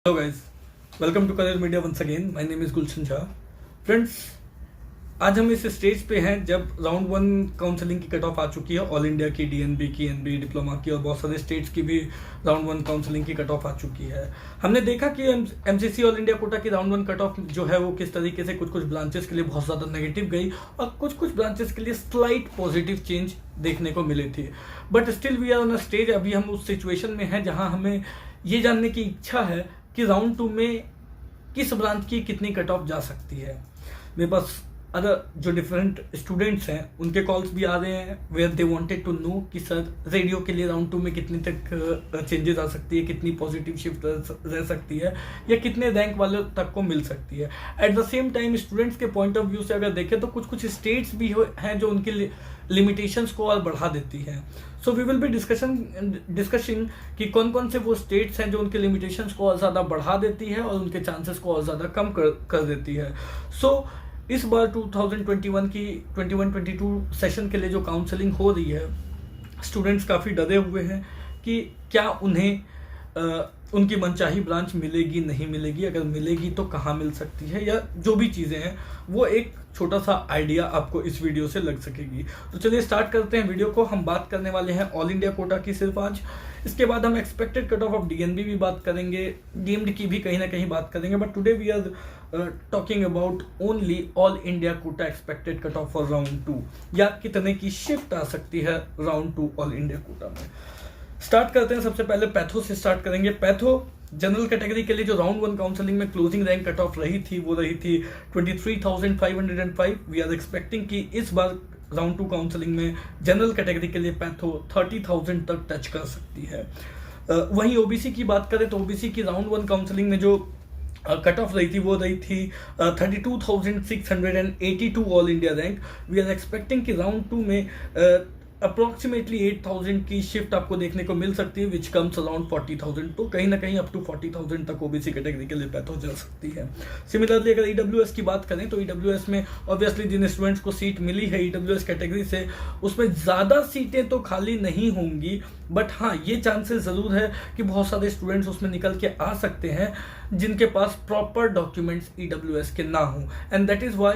Hello guys, welcome to career media once again. My name is Gulshan Jha. Friends, आज हम इस stage पे हैं जब राउंड 1 काउंसलिंग की कट ऑफ आ चुकी है। ऑल इंडिया की, डीएनबी की, एनबी डिप्लोमा की और बहुत सारे स्टेट्स की भी राउंड 1 काउंसलिंग की कट ऑफ आ चुकी है। हमने देखा कि एमसीसी ऑल इंडिया कोटा की राउंड 1 कट ऑफ जो है वो किस तरीके से कुछ ब्रांचेस के लिए बहुत ज़्यादा नेगेटिव गई और कुछ ब्रांचेस के लिए स्लाइट पॉजिटिव चेंज देखने को मिली थी। But still we are on a stage, अभी हम उस सिचुएशन में हैं जहाँ हमें ये जानने की इच्छा है कि राउंड 2 में किस ब्रांच की कितनी कट ऑफ जा सकती है। मेरे पास अदर जो डिफरेंट स्टूडेंट्स हैं उनके कॉल्स भी आ रहे हैं where they wanted to know कि सर रेडियो के लिए राउंड 2 में कितनी तक चेंजेस आ सकती है, कितनी पॉजिटिव शिफ्ट रह सकती है या कितने रैंक वालों तक को मिल सकती है। At the same time students के पॉइंट ऑफ व्यू से अगर देखें तो कुछ स्टेट्स भी हैं जो उनके लिमिटेशंस को और बढ़ा देती हैं। So we will be discussing कि कौन कौन से वो स्टेट्स हैं जो उनके लिमिटेशंस को और ज़्यादा बढ़ा देती है और उनके चांसेस को और ज़्यादा कम कर देती है। सो इस बार 2021 की 21-22 सेशन के लिए जो काउंसलिंग हो रही है, स्टूडेंट्स काफ़ी डरे हुए हैं कि क्या उन्हें उनकी मनचाही ब्रांच मिलेगी नहीं मिलेगी, अगर मिलेगी तो कहाँ मिल सकती है, या जो भी चीज़ें हैं वो एक छोटा सा आइडिया आपको इस वीडियो से लग सकेगी। तो चलिए स्टार्ट करते हैं वीडियो को। हम बात करने वाले हैं ऑल इंडिया कोटा की सिर्फ आज। इसके बाद हम एक्सपेक्टेड कट ऑफ डीएनबी भी बात करेंगे, डीएमडी की भी कहीं ना कहीं बात करेंगे। But today we are talking about only all India quota expected cut off for round 2, या कितने की शिफ्ट आ सकती है राउंड 2 ऑल इंडिया कोटा में। स्टार्ट करते हैं, सबसे पहले पैथो से स्टार्ट करेंगे। पैथो जनरल कैटेगरी के लिए जो राउंड 1 काउंसलिंग में क्लोजिंग रैंक कट ऑफ रही थी वो रही थी 23,505। वी आर एक्सपेक्टिंग कि इस बार राउंड 2 काउंसलिंग में जनरल कैटेगरी के लिए पैथो 30,000 तक टच कर सकती है। वहीं ओबीसी की बात करें तो ओबीसी की राउंड 1 काउंसलिंग में जो कट ऑफ रही थी वो रही थी 32,682 all India rank. We are expecting कि राउंड 2 में अप्रोक्सीमेटली 8,000 की शिफ्ट आपको देखने को मिल सकती है, विच कम्स अराउंड 40,000। तो कहीं ना कहीं अप टू 40,000 तक ओबीसी कैटेगरी के लिए पैथो जा सकती है। सिमिलरली अगर ईडब्ल्यूएस की बात करें तो ईडब्ल्यूएस में ऑब्वियसली जिन स्टूडेंट्स को सीट मिली है ईडब्ल्यूएस कैटेगरी से, उसमें ज़्यादा सीटें तो खाली नहीं होंगी, बट हाँ ये चांसेस ज़रूर है कि बहुत सारे स्टूडेंट्स उसमें निकल के आ सकते हैं जिनके पास प्रॉपर डॉक्यूमेंट्स ईडब्ल्यूएस के ना हों। एंड दैट इज़ वाई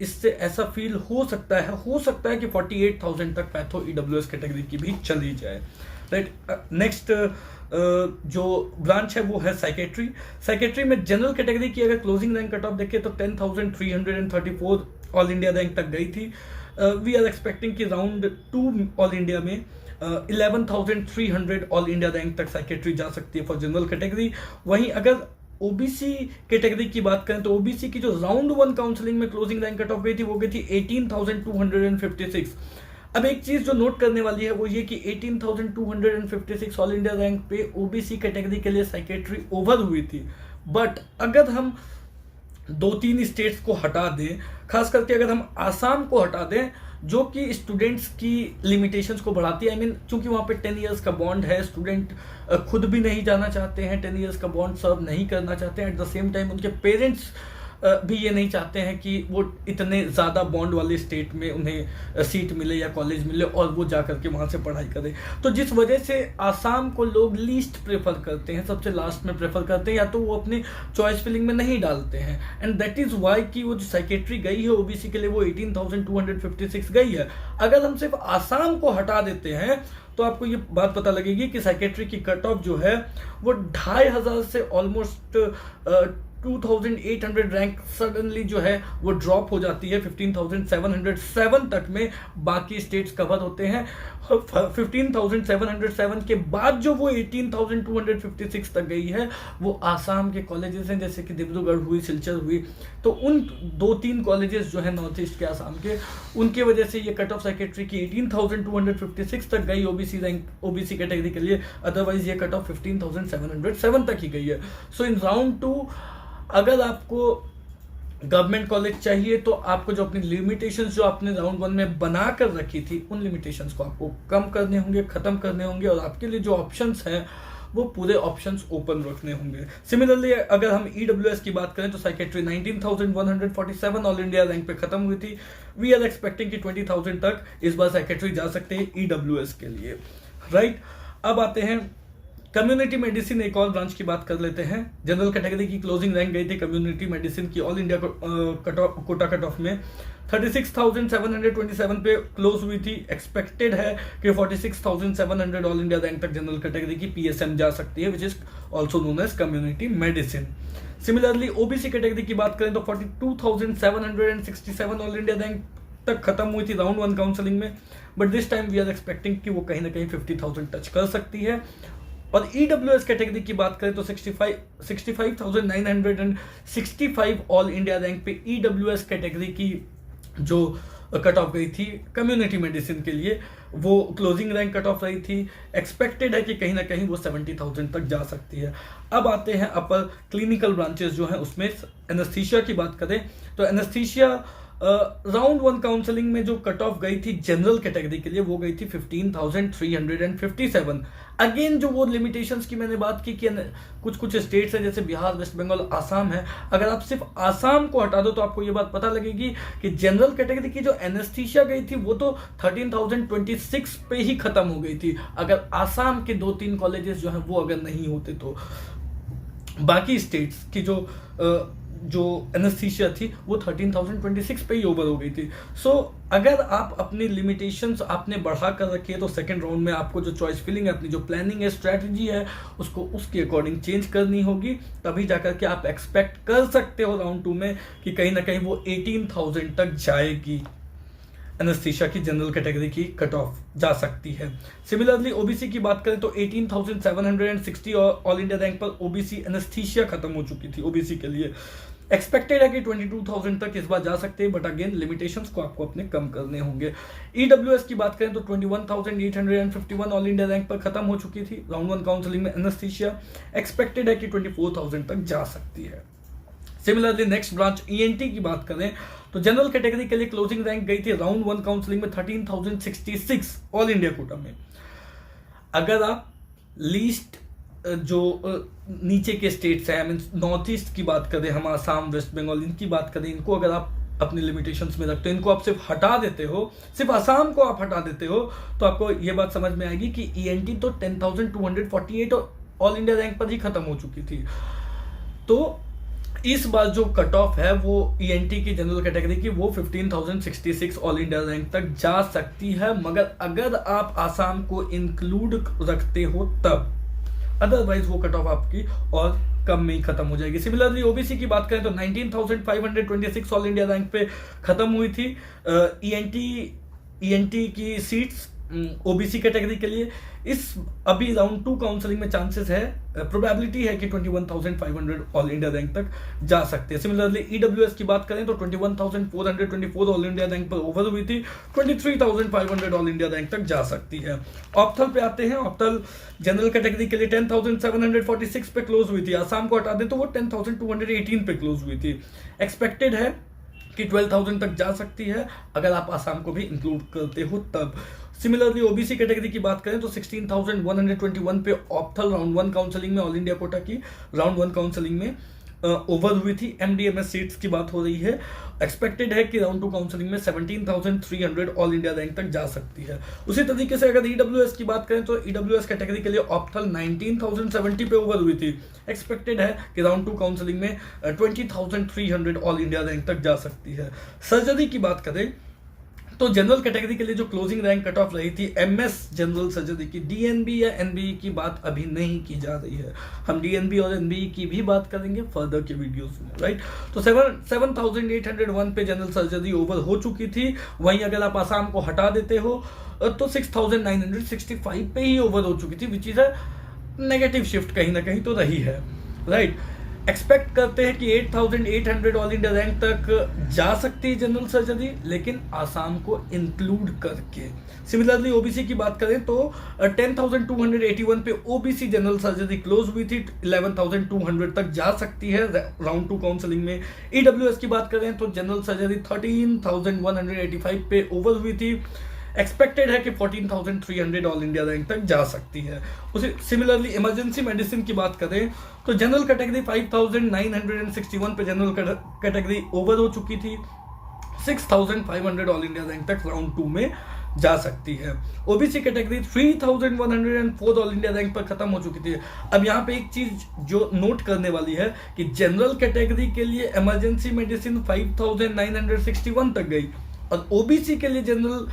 इससे ऐसा फील हो सकता है कि 48,000 तक पैथो ईडब्ल्यूएस कैटेगरी की भी चली जाए। राइट, नेक्स्ट जो ब्रांच है वो है साइकेट्री। साइकेट्री में जनरल कैटेगरी की अगर क्लोजिंग रैंक कट ऑफ देखें तो 10,334 ऑल इंडिया रैंक तक गई थी। वी आर एक्सपेक्टिंग कि राउंड 2 ऑल इंडिया में 11,300 ऑल इंडिया रैंक तक साइकेट्री जा सकती है फॉर जनरल कैटेगरी। वहीं अगर ओबीसी कैटेगरी की बात करें तो ओबीसी की जो राउंड 1 काउंसलिंग में क्लोजिंग रैंक कट ऑफ गई थी वो गई थी 18,256। अब एक चीज जो नोट करने वाली है वो ये कि 18,256 ऑल इंडिया रैंक पे ओबीसी कैटेगरी के लिए साइकेट्री ओवर हुई थी। बट अगर हम 2-3 स्टेट्स को हटा दें, खास करके अगर हम आसाम को हटा दें जो कि स्टूडेंट्स की लिमिटेशंस को बढ़ाती है, चूंकि वहाँ पे 10 इयर्स का बॉन्ड है, स्टूडेंट खुद भी नहीं जाना चाहते हैं, 10 इयर्स का बॉन्ड सर्व नहीं करना चाहते हैं। एट द सेम टाइम उनके पेरेंट्स भी ये नहीं चाहते हैं कि वो इतने ज़्यादा बॉन्ड वाले स्टेट में उन्हें सीट मिले या कॉलेज मिले और वो जा करके वहाँ से पढ़ाई करें। तो जिस वजह से आसाम को लोग लीस्ट प्रेफर करते हैं, सबसे लास्ट में प्रेफर करते हैं, या तो वो अपनी चॉइस फिलिंग में नहीं डालते हैं। एंड दैट इज़ वाई कि वो जो साइकेट्री गई है ओबीसी के लिए वो 18,256 गई है। अगर हम सिर्फ आसाम को हटा देते हैं तो आपको ये बात पता लगेगी कि साइकेट्री की कट ऑफ जो है वो 2,500 से ऑलमोस्ट 2,800 रैंक सडनली जो है वो ड्रॉप हो जाती है 15,707 तक में। बाकी स्टेट्स कवर होते हैं 15,707 के बाद जो वो 18,256 तक गई है वो आसाम के कॉलेजेस हैं, जैसे कि डिब्रूगढ़ हुई, सिलचर हुई। तो उन 2-3 कॉलेजेस जो है नॉर्थ ईस्ट के आसाम के, उनके वजह से ये कट ऑफ सेक्रेटरी की 18,256 तक गई ओबीसी कैटेगरी के लिए। अदरवाइज ये कट ऑफ 15,707 तक ही गई है। सो इन राउंड 2 अगर आपको गवर्नमेंट कॉलेज चाहिए तो आपको जो अपनी लिमिटेशंस जो आपने राउंड 1 में बना कर रखी थी उन लिमिटेशंस को आपको कम करने होंगे, खत्म करने होंगे, और आपके लिए जो ऑप्शंस हैं वो पूरे ऑप्शंस ओपन रखने होंगे। सिमिलरली अगर हम ईडब्ल्यूएस की बात करें तो साइकेट्री 19,147 ऑल इंडिया रैंक पे खत्म हुई थी। वी आर एक्सपेक्टिंग कि 20,000 तक इस बार साइकेट्री जा सकते हैं ईडब्ल्यूएस के लिए। राइट, अब आते हैं कम्युनिटी मेडिसिन एक और ब्रांच की बात कर लेते हैं। जनरल कैटेगरी की क्लोजिंग रैंक गई थी कम्युनिटी मेडिसिन की all India Kota cut off में 36,727 पे क्लोज हुई थी। एक्सपेक्टेड है कि 46,700 ऑल इंडिया रैंक तक जनरल कैटेगरी की पीएसएम जा सकती है, which is also known as community medicine. Similarly OBC category की बात करें तो 42,767 ऑल इंडिया रैंक तक खत्म हुई थी राउंड 1 काउंसलिंग में, but this time we are expecting कि वो कहीं ना कहीं 50,000 टच कर सकती है। और ईडब्ल्यूएस कैटेगरी की बात करें तो 65,965 ऑल इंडिया रैंक पे ईडब्ल्यूएस कैटेगरी की जो कट ऑफ गई थी कम्युनिटी मेडिसिन के लिए, वो क्लोजिंग रैंक कट ऑफ रही थी। एक्सपेक्टेड है कि कहीं ना कहीं वो 70,000 तक जा सकती है। अब आते हैं अपर क्लिनिकल ब्रांचेस जो हैं उसमें एनेस्थीसिया की बात करें तो एनेस्थीसिया राउंड 1 काउंसलिंग में जो कट ऑफ गई थी जनरल कैटेगरी के लिए वो गई थी 15,357। अगेन जो वो लिमिटेशंस की मैंने बात की कि कुछ कुछ स्टेट्स हैं जैसे बिहार, वेस्ट बंगाल, आसाम है, अगर आप सिर्फ आसाम को हटा दो तो आपको ये बात पता लगेगी कि जनरल कैटेगरी की जो एनेस्थीसिया गई थी वो तो 13,026 पे ही खत्म हो गई थी, अगर आसाम के 2-3 कॉलेजेस जो हैं वो अगर नहीं होते तो। बाकी स्टेट्स की जो एनेस्थीसिया थी वो 13,026 पे ही ओवर हो गई थी। सो अगर आप अपनी लिमिटेशंस आपने बढ़ा कर रखी है तो सेकंड राउंड में आपको जो चॉइस फिलिंग है, अपनी जो प्लानिंग है, स्ट्रैटेजी है, उसको उसके अकॉर्डिंग चेंज करनी होगी, तभी जाकर के आप एक्सपेक्ट कर सकते हो राउंड 2 में कि कहीं ना कहीं वो 18,000 तक जाएगी। एनेस्थीसिया की जनरल कैटेगरी की कट ऑफ जा सकती है। सिमिलरली ओबीसी की बात करें तो 18,760 ऑल इंडिया रैंक पर ओबीसी एनेस्थीसिया खत्म हो चुकी थी ओबीसी के लिए। एक्सपेक्टेड है कि 22,000 तक इस बार जा सकते हैं, बट अगेन लिमिटेशंस को आपको अपने कम करने होंगे। ईडब्ल्यूएस की बात करें तो 21,851 ऑल इंडिया रैंक पर खत्म हो चुकी थी राउंड 1 काउंसलिंग में एनेस्थीसिया। एक्सपेक्टेड है कि 24,000 तक जा सकती है। सिमिलरली नेक्स्ट ब्रांच ईएनटी की बात करें तो जनरल कैटेगरी के लिए क्लोजिंग रैंक गई थी राउंड 1 काउंसलिंग में 13,066 ऑल इंडिया कोटा में। अगर आप लीस्ट जो नीचे के स्टेट्स हैं, मीन नॉर्थ ईस्ट की बात करें, हम आसाम, वेस्ट बंगाल, इनकी बात करें, इनको अगर आप अपनी लिमिटेशंस में रखते हो, इनको आप सिर्फ हटा देते हो, सिर्फ आसाम को आप हटा देते हो, तो आपको ये बात समझ में आएगी कि ईएनटी तो 10,248 ऑल इंडिया रैंक पर ही खत्म हो चुकी थी। तो इस बार जो कट ऑफ है वो ईएनटी की जनरल कैटेगरी की वो 15,066 ऑल इंडिया रैंक तक जा सकती है, मगर अगर आप आसाम को इंक्लूड रखते हो तब, अदरवाइज वो कट ऑफ आपकी और कम में ही खत्म हो जाएगी। सिमिलरली ओबीसी की बात करें तो 19,526 ऑल इंडिया रैंक पे खत्म हुई थी ईएनटी की सीट्स ओबीसी कैटेगरी के लिए। इस अभी राउंड 2 काउंसलिंग में चांसेस है, प्रोबेबिलिटी है कि 21,500 ऑल इंडिया रैंक तक जा सकते हैं। सिमिलरली ईडब्ल्यूएस की बात करें तो 21,424 ऑल इंडिया रैंक पर ओवर हुई थी, 23,500 ऑल इंडिया रैंक तक जा सकती है। ऑप्थल पे आते हैं। ऑप्थल जनरल कैटेगरी के लिए 10,746 पे क्लोज हुई थी, आसाम को हटा दें तो वो 10,218 पे क्लोज हुई थी। एक्सपेक्टेड है कि 12,000 तक जा सकती है अगर आप आसाम को भी इंक्लूड करते हो तब। सिमिलरली ओबीसी कैटेगरी की बात करें तो 16,121 पे ऑप्थल राउंड 1 काउंसलिंग में ऑल इंडिया कोटा की राउंड 1 काउंसलिंग में ओवर हुई थी। एमडीएमएस सीट्स की बात हो रही है। एक्सपेक्टेड है कि राउंड 2 काउंसलिंग में 17,300 ऑल इंडिया रैंक तक जा सकती है। उसी तरीके से अगर ईडब्ल्यूएस की बात करें तो ईडब्ल्यूएस कैटेगरी के लिए ऑप्थल 19,070 पे ओवर हुई थी। एक्सपेक्टेड है कि राउंड 2 काउंसलिंग में 20,300 ऑल इंडिया रैंक तक जा सकती है। सर्जरी की बात करें तो जनरल कैटेगरी के लिए जो क्लोजिंग रैंक कट ऑफ रही थी एमएस जनरल सर्जरी की, डीएनबी या एनबीई की बात अभी नहीं की जा रही है। हम डीएनबी और एनबीई की भी बात करेंगे फर्दर के वीडियोस में, राइट। तो 7,801 पे जनरल सर्जरी ओवर हो चुकी थी। वहीं अगर आप आसाम को हटा देते हो तो 6,965 पे ही ओवर हो चुकी थी, which is a negative shift कहीं ना कहीं तो रही है, राइट। एक्सपेक्ट करते हैं कि 8,800 ऑल इंडिया रैंक तक जा सकती है जनरल सर्जरी, लेकिन आसाम को इंक्लूड करके। सिमिलरली ओबीसी की बात करें तो 10,281 पे ओबीसी जनरल सर्जरी क्लोज हुई थी, 11,200 तक जा सकती है राउंड 2 काउंसलिंग में। ईडब्ल्यूएस की बात करें तो जनरल सर्जरी 13,185 पे ओवर हुई थी। एक्सपेक्टेड है कि 14,300 ऑल इंडिया रैंक तक जा सकती है। उसे सिमिलरली इमरजेंसी मेडिसिन की बात करें तो जनरल कैटेगरी 5,961 पे जनरल कैटेगरी ओवर हो चुकी थी, 6,500 ऑल इंडिया रैंक तक राउंड 2 में जा सकती है। OBC category 3104 all India rank पर खत्म हो चुकी थी। अब यहाँ पे एक चीज जो नोट करने वाली है कि जनरल कैटेगरी के लिए इमरजेंसी मेडिसिन 5961 तक गई और ओबीसी के लिए जनरल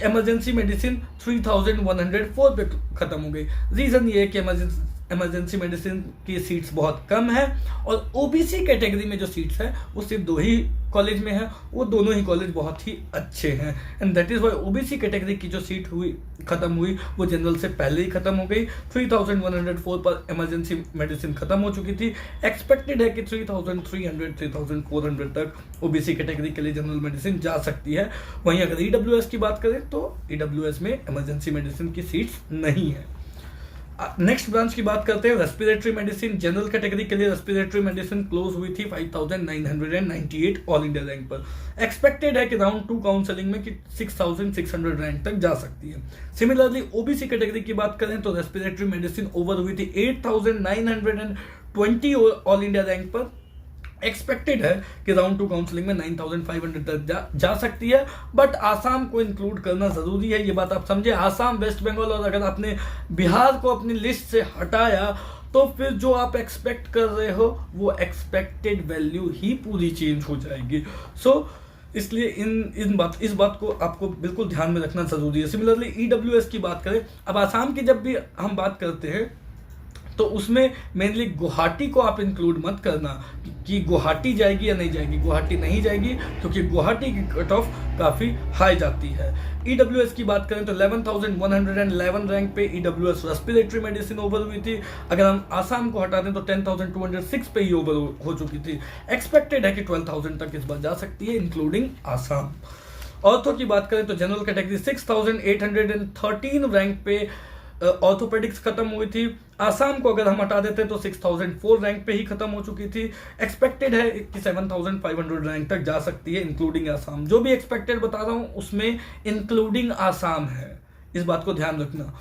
इमरजेंसी मेडिसिन 3104 पे खत्म हो गई। रीजन ये है कि इमरजेंसी मेडिसिन की सीट्स बहुत कम है और ओबीसी कैटेगरी में जो सीट्स है वो सिर्फ 2 ही कॉलेज में है, वो दोनों ही कॉलेज बहुत ही अच्छे हैं and that is why OBC category की जो सीट खत्म हुई वो जनरल से पहले ही खत्म हो गई। 3104 पर इमरजेंसी मेडिसिन खत्म हो चुकी थी। एक्सपेक्टेड है कि 3300 3400 तक ओबीसी कैटेगरी के लिए जनरल मेडिसिन जा सकती है। वहीं अगर ईडब्ल्यूएस की बात करें तो ईडब्ल्यूएस में इमरजेंसी मेडिसिन की सीट्स नहीं है। नेक्स्ट ब्रांच की बात करते हैं रेस्पिरेटरी मेडिसिन। जनरल कैटेगरी के लिए रेस्पिरेटरी मेडिसिन क्लोज हुई थी 5998 ऑल इंडिया रैंक पर। एक्सपेक्टेड है कि राउंड 2 काउंसलिंग में कि 6600 रैंक तक जा सकती है। सिमिलरली ओबीसी कैटेगरी की बात करें तो रेस्पिरेटरी मेडिसिन ओवर हुई थी 8920 ऑल इंडिया रैंक पर। एक्सपेक्टेड है कि राउंड 2 काउंसलिंग में 9500 तक जा सकती है, बट आसाम को इंक्लूड करना जरूरी है, ये बात आप समझे। आसाम, वेस्ट बंगाल और अगर आपने बिहार को अपनी लिस्ट से हटाया तो फिर जो आप एक्सपेक्ट कर रहे हो वो एक्सपेक्टेड वैल्यू ही पूरी चेंज हो जाएगी। इसलिए इस बात को आपको बिल्कुल ध्यान में रखना जरूरी है। सिमिलरली ईडब्ल्यूएस की बात करें, अब आसाम की जब भी हम बात करते हैं तो उसमें मेनली गुवाहाटी को आप इंक्लूड मत करना कि गुवाहाटी जाएगी या नहीं जाएगी। गुवाहाटी नहीं जाएगी क्योंकि गुवाहाटी की कट ऑफ काफ़ी हाई जाती है। ईडब्ल्यूएस की बात करें तो 11,111 रैंक पे ईडब्ल्यूएस रेस्पिरेटरी मेडिसिन ओवर हुई थी। अगर हम आसाम को हटा दें तो 10,206 पे ही ओवर हो चुकी थी। एक्सपेक्टेड है कि 12,000 तक इस बार जा सकती है इंक्लूडिंग आसाम। ऑर्थो की बात करें तो जनरल कैटेगरी 6,813 रैंक पे ऑर्थोपेडिक्स खत्म हुई थी। आसाम को अगर हम हटा देते तो 6004 रैंक पे ही खत्म हो चुकी थी। एक्सपेक्टेड है कि 7500 रैंक तक जा सकती है इंक्लूडिंग आसाम। जो भी एक्सपेक्टेड बता रहा हूं उसमें इंक्लूडिंग आसाम है, इस बात को ध्यान रखना।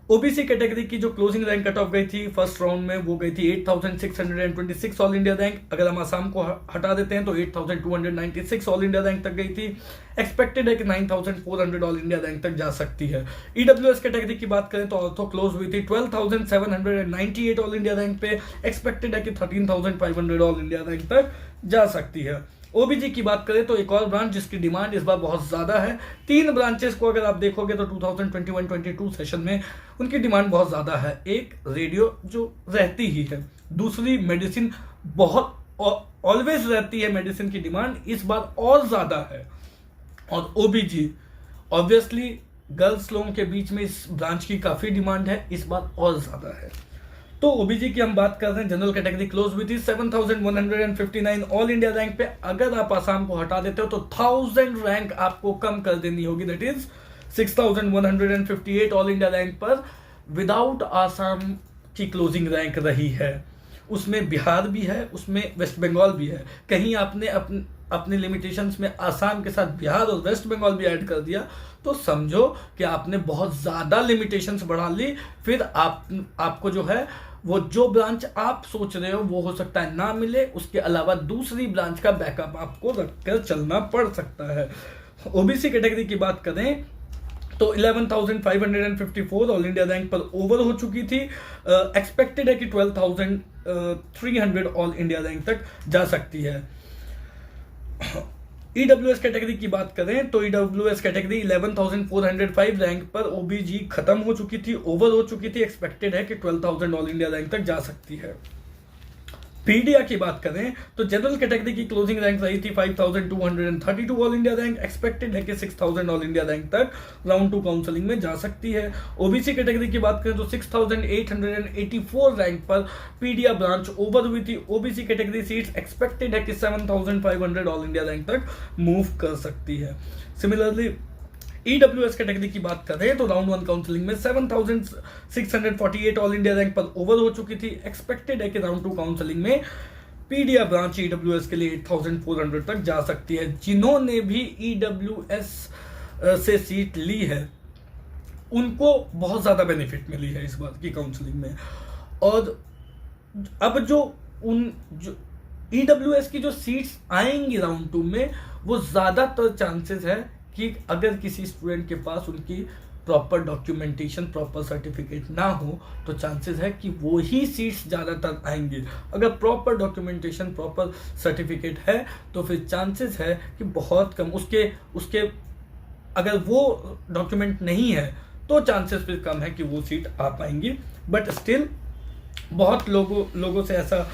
ओबीसी कैटेगरी की जो क्लोजिंग रैंक कट ऑफ गई थी फर्स्ट राउंड में वो गई थी 8626 ऑल इंडिया रैंक। अगर हम आसाम को हटा देते हैं तो 8296 ऑल इंडिया रैंक तक गई थी। एक्सपेक्टेड है कि 9400 ऑल इंडिया रैंक तक जा सकती है। ईडब्ल्यूएस कैटेगरी की बात करें तो ऑर्थो क्लोज हुई थी 12798 ऑल इंडिया रैंक पे। एक्सपेक्टेड है कि 13500 ऑल इंडिया रैंक तक जा सकती है। ओबीजी की बात करें तो एक और ब्रांच जिसकी डिमांड इस बार बहुत ज्यादा है। 3 ब्रांचेस को अगर आप देखोगे तो 2021-22 सेशन में उनकी डिमांड बहुत ज्यादा है। एक रेडियो जो रहती ही है, दूसरी मेडिसिन बहुत ऑलवेज रहती है, मेडिसिन की डिमांड इस बार और ज्यादा है। और ओबीजी ऑब्वियसली गर्ल्स लोगों के बीच में इस ब्रांच की काफी डिमांड है, इस बार और ज्यादा है। तो ओबीजी की हम बात कर रहे हैं, जनरल कैटेगरी क्लोज हुई थी 7159 ऑल इंडिया रैंक पे। अगर आप आसाम को हटा देते हो तो 1000 रैंक आपको कम कर देनी होगी, that is 6158 all India rank पर विदाउट आसाम की क्लोजिंग रैंक रही है। उसमें बिहार भी है, उसमें वेस्ट बंगाल भी है। कहीं आपने अपने लिमिटेशंस में आसाम के साथ बिहार और वेस्ट बंगाल भी ऐड कर दिया तो समझो कि आपने बहुत ज्यादा लिमिटेशंस बढ़ा ली। फिर आपको जो है वो जो ब्रांच आप सोच रहे हो वो हो सकता है ना मिले, उसके अलावा दूसरी ब्रांच का बैकअप आपको रखकर चलना पड़ सकता है। ओबीसी कैटेगरी की बात करें तो 11,554 ऑल इंडिया रैंक पर ओवर हो चुकी थी। एक्सपेक्टेड है कि 12,300 ऑल इंडिया रैंक तक जा सकती है। ईडब्ल्यूएस कैटेगरी की बात करें तो ईडब्ल्यूएस कैटेगरी 11,405 रैंक पर ओबीजी खत्म हो चुकी थी, ओवर हो चुकी थी। एक्सपेक्टेड है कि 12,000 ऑल इंडिया रैंक तक जा सकती है। पीडिया की बात करें तो जनरल कैटेगरी की क्लोजिंग रैंक रही थी 5232 ऑल इंडिया रैंक। एक्सपेक्टेड है कि 6000 ऑल इंडिया रैंक तक राउंड 2 काउंसलिंग में जा सकती है। ओबीसी कैटेगरी की बात करें तो 6884 रैंक पर पीडिया ब्रांच ओवर हुई थी। ओबीसी कैटेगरी सीट्स एक्सपेक्टेड है कि 7500 ऑल इंडिया रैंक तक मूव कर सकती है। सिमिलरली ईडब्ल्यूएस कैटेगरी की बात करें तो राउंड 1 काउंसलिंग में 7648 ऑल इंडिया रैंक पर ओवर हो चुकी थी। एक्सपेक्टेड है कि राउंड 2 काउंसलिंग में पीडिया ब्रांच ईडब्ल्यूएस के लिए 8400 तक जा सकती है। जिन्होंने भी ईडब्ल्यूएस से सीट ली है उनको बहुत ज्यादा बेनिफिट मिली है इस बार की काउंसलिंग में। और अब जो ईडब्ल्यूएस की जो सीट्स आएंगी राउंड 2 में वो ज्यादातर चांसेस है कि अगर किसी स्टूडेंट के पास उनकी प्रॉपर डॉक्यूमेंटेशन, प्रॉपर सर्टिफिकेट ना हो तो चांसेस है कि वो ही सीट्स ज़्यादातर आएंगे। अगर प्रॉपर डॉक्यूमेंटेशन, प्रॉपर सर्टिफिकेट है तो फिर चांसेस है कि बहुत कम, उसके अगर वो डॉक्यूमेंट नहीं है तो चांसेस फिर कम है कि वो सीट आ पाएंगी। बट स्टिल बहुत लोगों से ऐसा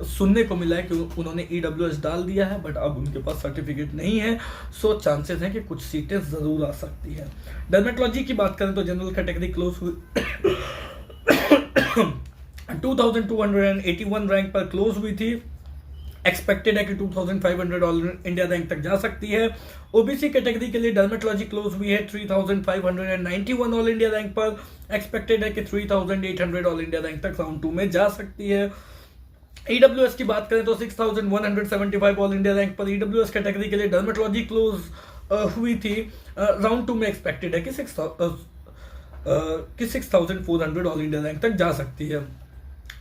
सुनने को मिला है कि उन्होंने EWS डाल दिया है बट अब उनके पास सर्टिफिकेट नहीं है, सो चांसेस हैं कि कुछ सीटें ज़रूर आ सकती हैं। डर्मेटोलॉजी की बात करें तो जनरल कैटेगरी क्लोज हुई 2281 रैंक पर क्लोज हुई थी। एक्सपेक्टेड है कि 2500 ऑल इंडिया रैंक तक जा सकती है। ओबीसी कैटेगरी के लिए डर्मेटोलॉजी क्लोज हुई है 3591 ऑल इंडिया रैंक पर। एक्सपेक्टेड है कि 3800 ऑल इंडिया रैंक तक राउंड 2 में जा सकती है। EWS की बात करें तो 6175 ऑल इंडिया रैंक पर EWS कैटेगरी के लिए डर्मेटोलॉजी क्लोज हुई थी। राउंड 2 में एक्सपेक्टेड है कि 6400 ऑल इंडिया रैंक तक जा सकती है।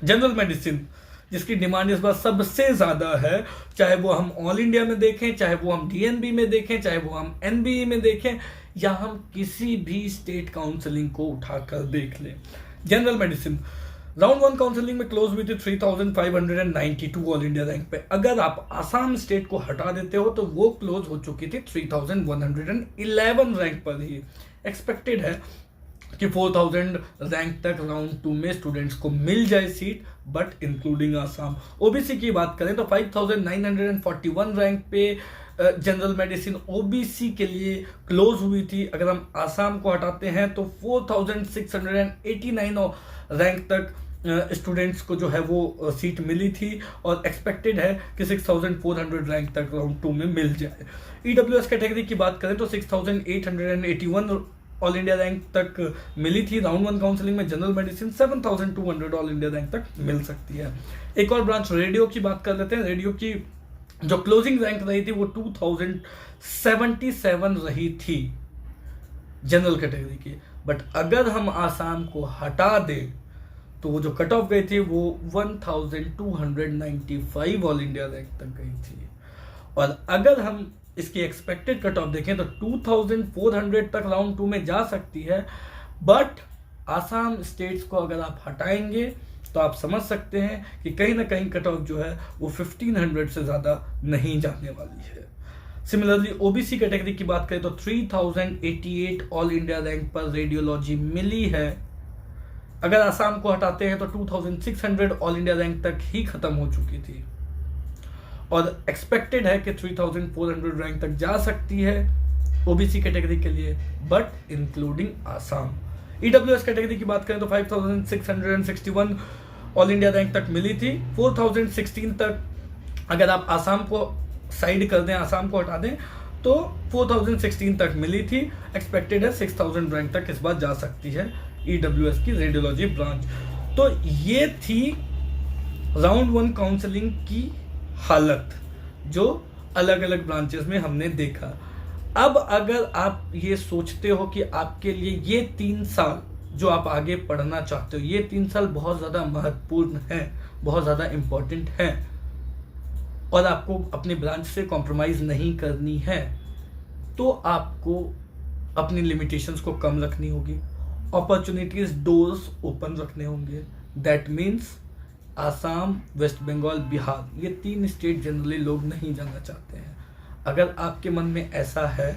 जनरल मेडिसिन जिसकी डिमांड इस बार सबसे ज़्यादा है, चाहे वो हम ऑल इंडिया में देखें, चाहे वो हम DNB में देखें, चाहे वो हम NBE में देखें, या हम किसी भी स्टेट काउंसलिंग को उठाकर देख लें। जनरल मेडिसिन राउंड 1 काउंसलिंग में क्लोज हुई थी 3592 ऑल इंडिया रैंक पे। अगर आप आसाम स्टेट को हटा देते हो तो वो क्लोज हो चुकी थी 3111 रैंक पर ही। एक्सपेक्टेड है कि 4000 रैंक तक राउंड 2 में स्टूडेंट्स को मिल जाए seat, but including Assam. OBC की बात करें तो 5941 रैंक पे जनरल मेडिसिन ओबीसी के लिए क्लोज हुई थी। अगर हम आसाम को हटाते हैं तो 4689 रैंक तक स्टूडेंट्स को जो है वो सीट मिली थी, और एक्सपेक्टेड है कि 6400 रैंक तक राउंड 2 में मिल जाए। EWS कैटेगरी की बात करें तो 6881 ऑल इंडिया रैंक तक मिली थी। राउंड 1 काउंसलिंग में general medicine 7200 all India rank तक मिल सकती है। एक और ब्रांच रेडियो की बात कर लेते हैं। रेडियो की जो क्लोजिंग रैंक रही थी वो 2077 रही थी जनरल कैटेगरी की। बट अगर हम आसाम को हटा दें तो वो जो कट ऑफ गई थी वो 1295 ऑल इंडिया रैंक तक गई थी। और अगर हम इसकी एक्सपेक्टेड कट ऑफ देखें तो 2400 तक राउंड 2 में जा सकती है। बट आसाम स्टेट्स को अगर आप हटाएंगे तो आप समझ सकते हैं कि कहीं ना कहीं कट ऑफ जो है वो 1500 से ज़्यादा नहीं जाने वाली है। सिमिलरली ओबीसी कैटेगरी की बात करें तो 3088 ऑल इंडिया रैंक पर रेडियोलॉजी मिली है। अगर आसाम को हटाते हैं तो 2600 ऑल इंडिया रैंक तक ही खत्म हो चुकी थी, और एक्सपेक्टेड है कि 3400 रैंक तक जा सकती है ओबीसी कैटेगरी के लिए, but including Assam. EWS category की बात करें तो 5661 ऑल इंडिया रैंक तक मिली थी। 4016 तक अगर आप आसाम को साइड कर दें, आसाम को हटा दें, तो 4016 तक मिली थी। एक्सपेक्टेड है 6000 रैंक तक इस बार जा सकती है EWS की रेडियोलॉजी ब्रांच। तो ये थी राउंड 1 काउंसलिंग की हालत जो अलग अलग ब्रांचेस में हमने देखा। अब अगर आप ये सोचते हो कि आपके लिए ये 3 साल जो आप आगे पढ़ना चाहते हो, ये 3 साल बहुत ज़्यादा महत्वपूर्ण है, बहुत ज़्यादा इम्पोर्टेंट है, और आपको अपनी ब्रांच से कॉम्प्रोमाइज़ नहीं करनी है, तो आपको अपनी लिमिटेशंस को कम रखनी होगी, अपॉर्चुनिटीज डोर्स ओपन रखने होंगे। दैट मीन्स आसाम, वेस्ट बंगाल, बिहार, ये 3 स्टेट जनरली लोग नहीं जाना चाहते हैं। अगर आपके मन में ऐसा है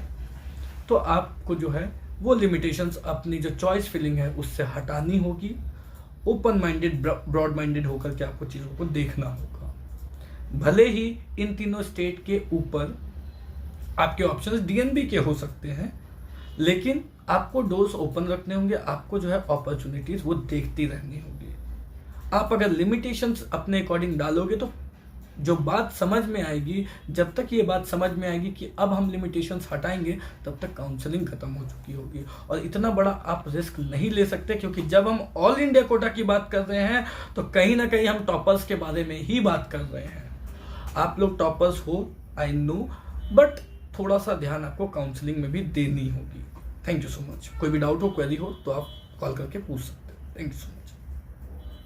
तो आपको जो है वो लिमिटेशंस, अपनी जो चॉइस फिलिंग है उससे हटानी होगी। ओपन माइंडेड, ब्रॉड माइंडेड होकर के आपको चीज़ों को देखना होगा। भले ही इन तीनों स्टेट के ऊपर आपके ऑप्शंस DNB के हो सकते हैं, लेकिन आपको डोर्स ओपन रखने होंगे, आपको जो है अपॉर्चुनिटीज वो देखती रहनी होगी। आप अगर लिमिटेशंस अपने अकॉर्डिंग डालोगे तो जो बात समझ में आएगी, जब तक ये बात समझ में आएगी कि अब हम लिमिटेशंस हटाएंगे, तब तक काउंसलिंग खत्म हो चुकी होगी। और इतना बड़ा आप रिस्क नहीं ले सकते, क्योंकि जब हम ऑल इंडिया कोटा की बात कर रहे हैं तो कहीं ना कहीं हम टॉपर्स के बारे में ही बात कर रहे हैं। आप लोग टॉपर्स हो, आई नो, बट थोड़ा सा ध्यान आपको काउंसलिंग में भी देनी होगी। Thank you so much. कोई भी डाउट हो, क्वेरी हो तो आप कॉल करके पूछ सकते हैं। Thank you so much.